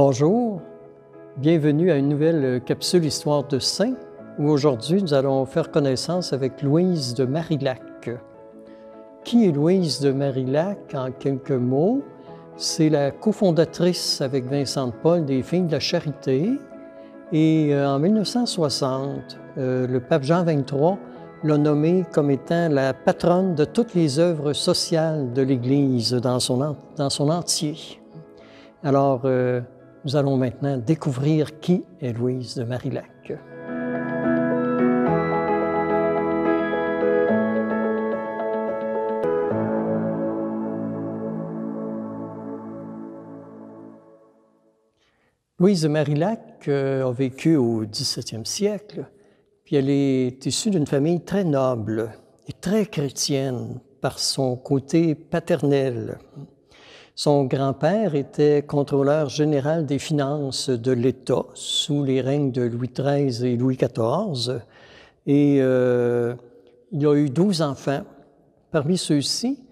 Bonjour, bienvenue à une nouvelle capsule Histoire de Saints, où aujourd'hui nous allons faire connaissance avec Louise de Marillac. Qui est Louise de Marillac en quelques mots? C'est la cofondatrice avec Vincent de Paul des Filles de la Charité et en 1960, le pape Jean XXIII l'a nommée comme étant la patronne de toutes les œuvres sociales de l'Église dans son entier. Alors, nous allons maintenant découvrir qui est Louise de Marillac. Louise de Marillac a vécu au XVIIe siècle, puis elle est issue d'une famille très noble et très chrétienne par son côté paternel. Son grand-père était contrôleur général des finances de l'État sous les règnes de Louis XIII et Louis XIV. Et il a eu 12 enfants. Parmi ceux-ci,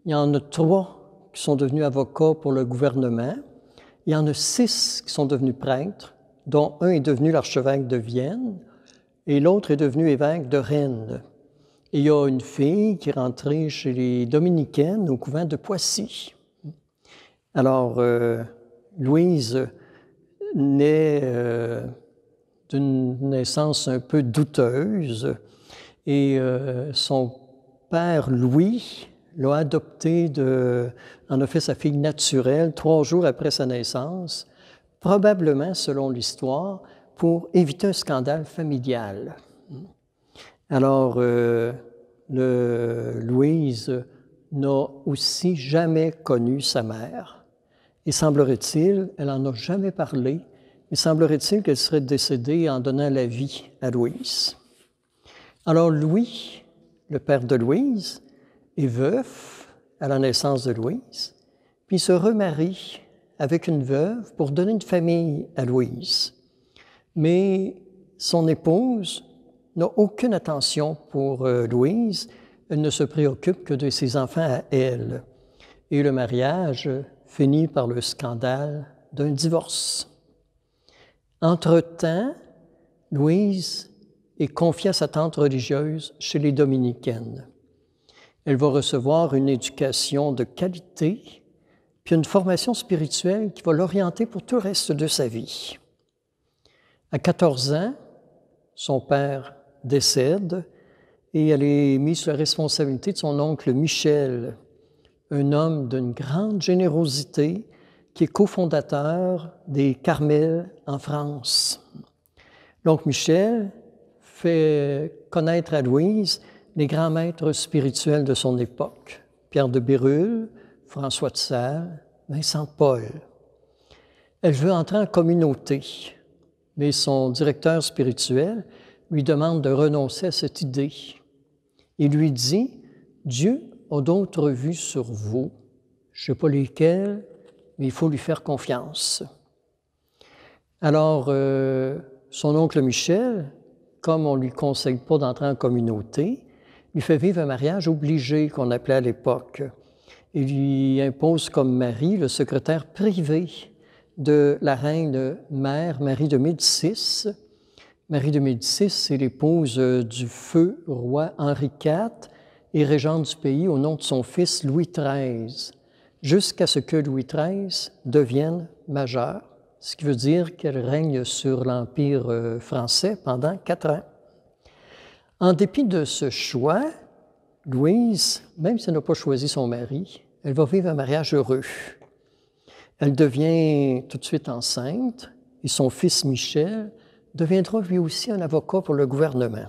il y en a 3 qui sont devenus avocats pour le gouvernement. Il y en a 6 qui sont devenus prêtres, dont un est devenu l'archevêque de Vienne et l'autre est devenu évêque de Rennes. Et il y a une fille qui est rentrée chez les dominicaines au couvent de Poissy. Alors, Louise naît d'une naissance un peu douteuse et son père Louis l'a adoptée, en a fait sa fille naturelle 3 jours après sa naissance, probablement, selon l'histoire, pour éviter un scandale familial. Alors, Louise n'a aussi jamais connu sa mère. Et semblerait-il, elle n'en a jamais parlé, mais semblerait-il qu'elle serait décédée en donnant la vie à Louise. Alors Louis, le père de Louise, est veuf à la naissance de Louise, puis il se remarie avec une veuve pour donner une famille à Louise. Mais son épouse n'a aucune attention pour Louise, elle ne se préoccupe que de ses enfants à elle. Et le mariage finit par le scandale d'un divorce. Entre-temps, Louise est confiée à sa tante religieuse chez les dominicaines. Elle va recevoir une éducation de qualité, puis une formation spirituelle qui va l'orienter pour tout le reste de sa vie. À 14 ans, son père décède et elle est mise sous la responsabilité de son oncle Michel, un homme d'une grande générosité qui est cofondateur des Carmels en France. Donc Michel fait connaître à Louise les grands maîtres spirituels de son époque, Pierre de Bérulle, François de Sales, Vincent de Paul. Elle veut entrer en communauté, mais son directeur spirituel lui demande de renoncer à cette idée. Il lui dit « Dieu a d'autres vues sur vous, je ne sais pas lesquelles, mais il faut lui faire confiance. » Alors, son oncle Michel, comme on ne lui conseille pas d'entrer en communauté, lui fait vivre un mariage obligé qu'on appelait à l'époque. Il lui impose comme mari le secrétaire privé de la reine mère Marie de Médicis. Marie de Médicis, c'est l'épouse du feu roi Henri IV et régente du pays au nom de son fils Louis XIII, jusqu'à ce que Louis XIII devienne majeur, ce qui veut dire qu'elle règne sur l'Empire français pendant 4 ans. En dépit de ce choix, Louise, même si elle n'a pas choisi son mari, elle va vivre un mariage heureux. Elle devient tout de suite enceinte et son fils Michel deviendra lui aussi un avocat pour le gouvernement.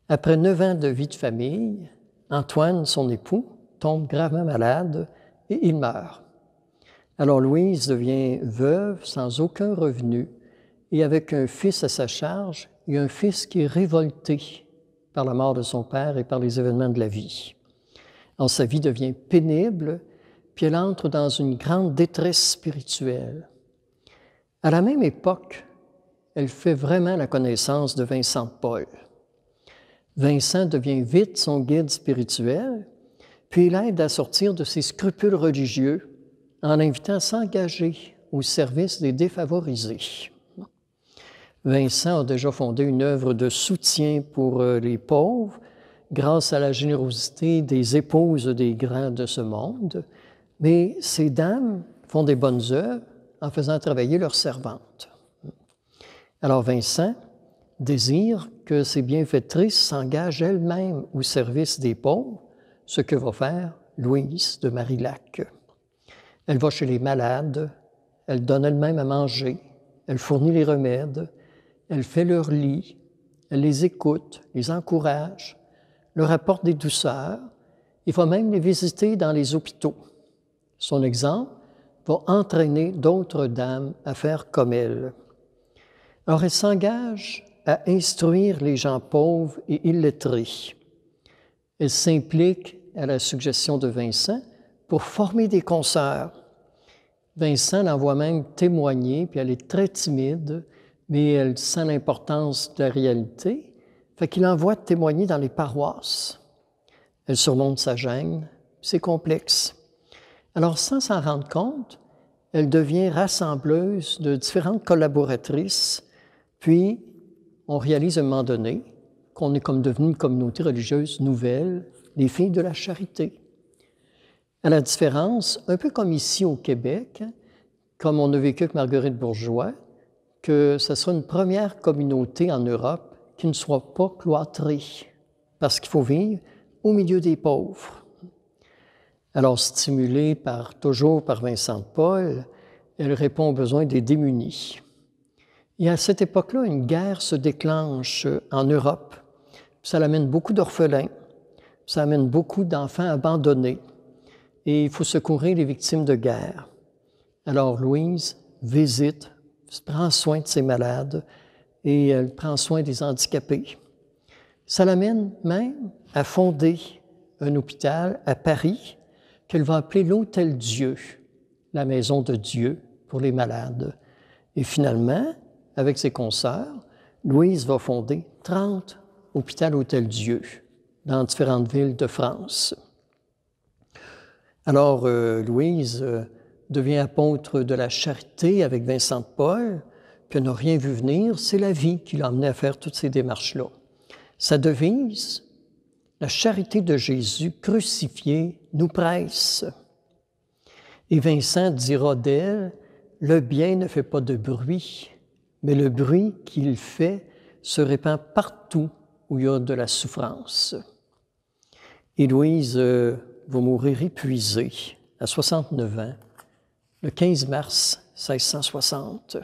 Après 9 ans de vie de famille, Antoine, son époux, tombe gravement malade et il meurt. Alors Louise devient veuve sans aucun revenu et avec un fils à sa charge et un fils qui est révolté par la mort de son père et par les événements de la vie. Alors sa vie devient pénible, puis elle entre dans une grande détresse spirituelle. À la même époque, elle fait vraiment la connaissance de Vincent de Paul. Vincent devient vite son guide spirituel, puis il l'aide à sortir de ses scrupules religieux en l'invitant à s'engager au service des défavorisés. Vincent a déjà fondé une œuvre de soutien pour les pauvres grâce à la générosité des épouses des grands de ce monde, mais ces dames font des bonnes œuvres en faisant travailler leurs servantes. Alors Vincent désire que ces bienfaitrices s'engagent elles-mêmes au service des pauvres, ce que va faire Louise de Marillac. Elle va chez les malades, elle donne elle-même à manger, elle fournit les remèdes, elle fait leur lit, elle les écoute, les encourage, leur apporte des douceurs, il va même les visiter dans les hôpitaux. Son exemple va entraîner d'autres dames à faire comme elle. Alors elle s'engage à instruire les gens pauvres et illettrés. Elle s'implique, à la suggestion de Vincent, pour former des consoeurs. Vincent l'envoie même témoigner, puis elle est très timide, mais elle sent l'importance de la réalité, fait qu'il envoie témoigner dans les paroisses. Elle surmonte sa gêne, c'est complexe. Alors, sans s'en rendre compte, elle devient rassembleuse de différentes collaboratrices, puis on réalise à un moment donné qu'on est comme devenu une communauté religieuse nouvelle, les Filles de la Charité. À la différence, un peu comme ici au Québec, comme on a vécu avec Marguerite Bourgeois, que ce sera une première communauté en Europe qui ne soit pas cloîtrée, parce qu'il faut vivre au milieu des pauvres. Alors, stimulée toujours par Vincent de Paul, elle répond aux besoins des démunis. Et à cette époque-là, une guerre se déclenche en Europe. Ça amène beaucoup d'orphelins, ça amène beaucoup d'enfants abandonnés. Et il faut secourir les victimes de guerre. Alors Louise visite, prend soin de ses malades et elle prend soin des handicapés. Ça l'amène même à fonder un hôpital à Paris qu'elle va appeler l'Hôtel Dieu, la maison de Dieu pour les malades. Et finalement, avec ses consoeurs, Louise va fonder 30 hôpitaux Hôtel Dieu dans différentes villes de France. Alors, Louise devient apôtre de la charité avec Vincent de Paul, que n'a rien vu venir, c'est la vie qui l'a amené à faire toutes ces démarches-là. Sa devise, la charité de Jésus crucifié nous presse. Et Vincent dira d'elle, le bien ne fait pas de bruit, mais le bruit qu'il fait se répand partout où il y a de la souffrance. Et Louise va mourir épuisée à 69 ans, le 15 mars 1660.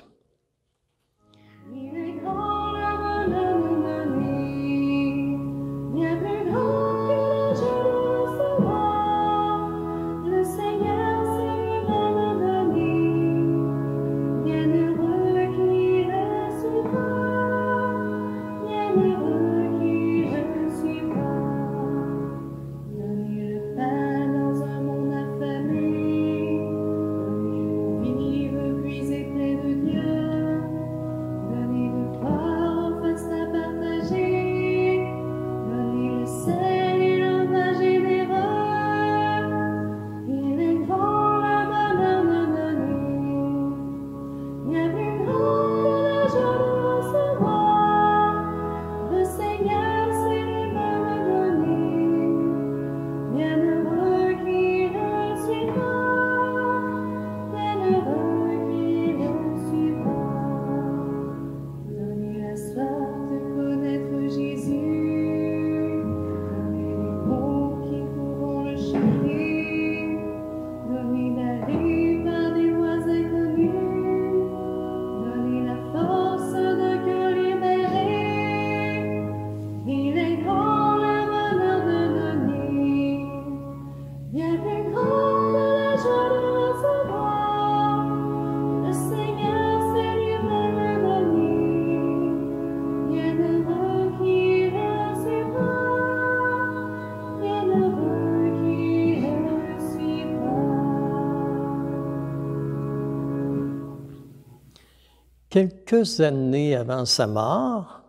Quelques années avant sa mort,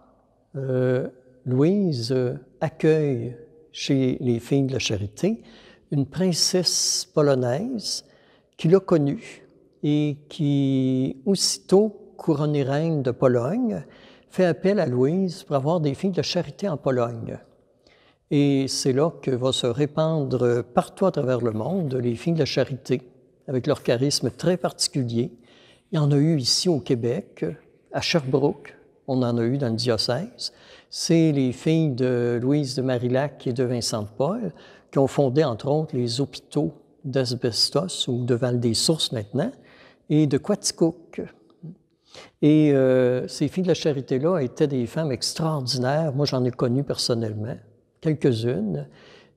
Louise accueille chez les Filles de la Charité une princesse polonaise qui l'a connue et qui, aussitôt couronnée reine de Pologne, fait appel à Louise pour avoir des filles de charité en Pologne. Et c'est là que va se répandre partout à travers le monde les filles de charité, avec leur charisme très particulier. Il y en a eu ici au Québec, à Sherbrooke, on en a eu dans le diocèse. C'est les filles de Louise de Marillac et de Vincent de Paul qui ont fondé, entre autres, les hôpitaux d'Asbestos, ou de Val-des-Sources maintenant, et de Quaticook. Et ces filles de la charité-là étaient des femmes extraordinaires. Moi, j'en ai connu personnellement, quelques-unes.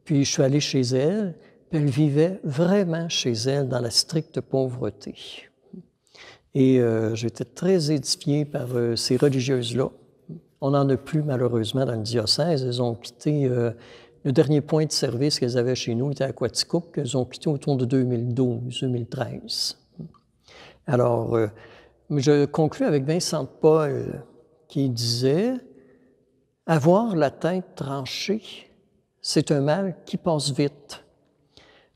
Puis je suis allé chez elles, puis elles vivaient vraiment chez elles dans la stricte pauvreté. Et j'étais très édifié par ces religieuses-là. On n'en a plus, malheureusement, dans le diocèse. Elles ont quitté, le dernier point de service qu'elles avaient chez nous était à Quaticook. Elles ont quitté autour de 2012-2013. Alors, je conclus avec Vincent de Paul qui disait « Avoir la tête tranchée, c'est un mal qui passe vite,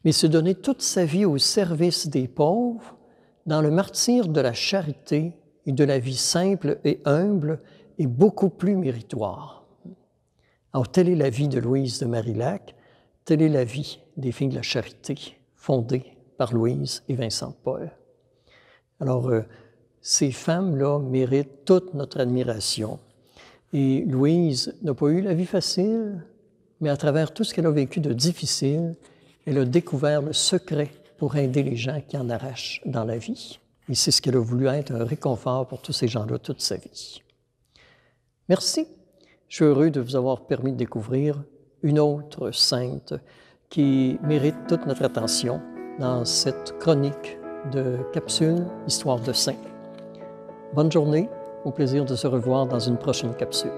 mais se donner toute sa vie au service des pauvres, dans le martyre de la charité et de la vie simple et humble, est beaucoup plus méritoire. » Alors, telle est la vie de Louise de Marillac, telle est la vie des filles de la charité, fondée par Louise et Vincent de Paul. Alors, ces femmes-là méritent toute notre admiration. Et Louise n'a pas eu la vie facile, mais à travers tout ce qu'elle a vécu de difficile, elle a découvert le secret pour aider les gens qui en arrachent dans la vie. Et c'est ce qu'elle a voulu être, un réconfort pour tous ces gens-là toute sa vie. Merci. Je suis heureux de vous avoir permis de découvrir une autre sainte qui mérite toute notre attention dans cette chronique de capsule Histoire de Saints. Bonne journée, au plaisir de se revoir dans une prochaine capsule.